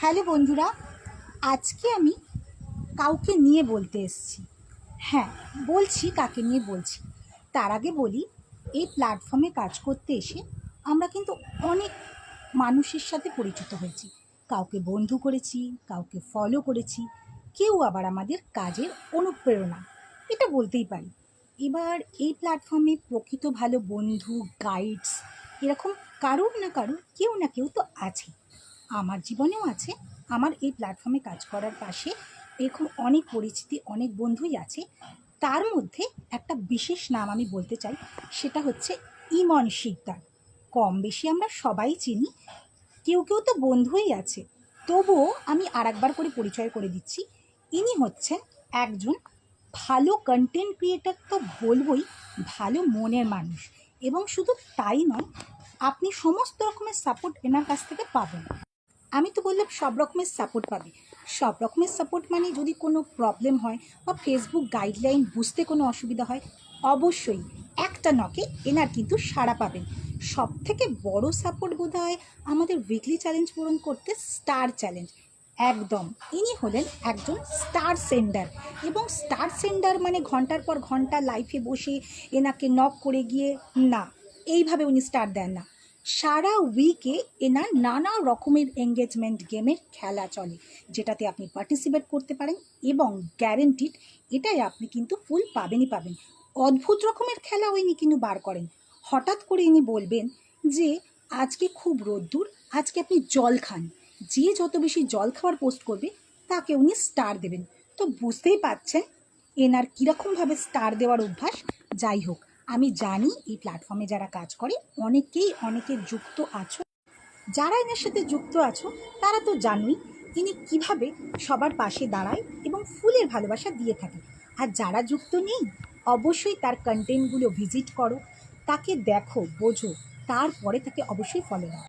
Hello বন্ধুরা, আজকে আমি কাউকে নিয়ে বলতে এসেছি। হ্যাঁ, বলছি কাকে নিয়ে বলছি। তার আগে বলি, এই প্ল্যাটফর্মে কাজ করতে এসে আমরা কিন্তু অনেক মানুষের সাথে পরিচিত হয়েছি। কাউকে বন্ধু করেছি, কাউকে ফলো করেছি, কেউ আবার আমাদের কাজের অনুপ্রেরণা, এটা বলতেই পারি। এবার এই প্ল্যাটফর্মে প্রকৃত ভালো বন্ধু, গাইডস এরকম কারুর না কারুর কেউ না কেউ তো আছে। আমার জীবনেও আছে। আমার এই প্ল্যাটফর্মে কাজ করার পাশে এরকম অনেক পরিচিতি, অনেক বন্ধুই আছে। তার মধ্যে একটা বিশেষ নাম আমি বলতে চাই, সেটা হচ্ছে ইমন শিকদার। কম বেশি আমরা সবাই চিনি, কেউ কেউ তো বন্ধুই আছে। তবুও আমি আরেকবার করে পরিচয় করে দিচ্ছি। ইনি হচ্ছেন একজন ভালো কন্টেন্ট ক্রিয়েটার, তো বলবই, ভালো মনের মানুষ। এবং শুধু তাই নয়, আপনি সমস্ত রকমের সাপোর্ট এনার কাছ থেকে পাবেন। আমি তো বললাম সব রকমের সাপোর্ট পাবে। সব রকমের সাপোর্ট মানে যদি কোনো প্রবলেম হয় বা ফেসবুক গাইডলাইন বুঝতে কোনো অসুবিধা হয়, অবশ্যই একটা নকে এনার কিন্তু সাড়া পাবেন। সব থেকে বড় সাপোর্ট বোধ হয় আমাদের উইকলি চ্যালেঞ্জ পূরণ করতে স্টার চ্যালেঞ্জ। একদম, ইনি হলেন একজন স্টার সেন্ডার। এবং স্টার সেন্ডার মানে ঘন্টার পর ঘন্টা লাইফে বসে এনাকে নক করে গিয়ে না, এইভাবে উনি স্টার দেন না। সারা উইকে এনার নানা রকমের এঙ্গেজমেন্ট গেমের খেলা চলে, যেটাতে আপনি পার্টিসিপেট করতে পারেন এবং গ্যারেন্টিড এটাই আপনি কিন্তু ফুল পাবেনই পাবেন। অদ্ভুত রকমের খেলাও ইনি কিন্তু বার করেন। হঠাৎ করে ইনি বলবেন যে আজকে খুব রোদ্দুর, আজকে আপনি জল খান। যে যত বেশি জল খাওয়ার পোস্ট করবে তাকে উনি স্টার দেবেন। তো বুঝতেই পাচ্ছেন এনার কীরকমভাবে স্টার দেওয়ার অভ্যাস। যাই হোক, আমি জানি এই প্ল্যাটফর্মে যারা কাজ করে অনেকে যুক্ত আছো। যারা এনার সাথে যুক্ত আছো তারা তো জানোই ইনি কিভাবে সবার পাশে দাঁড়ায় এবং ফুলের ভালোবাসা দিয়ে থাকে। আর যারা যুক্ত নেই, অবশ্যই তার কন্টেন্টগুলো ভিজিট করো, তাকে দেখো, বোঝো, তারপরে তাকে অবশ্যই ফলো করো।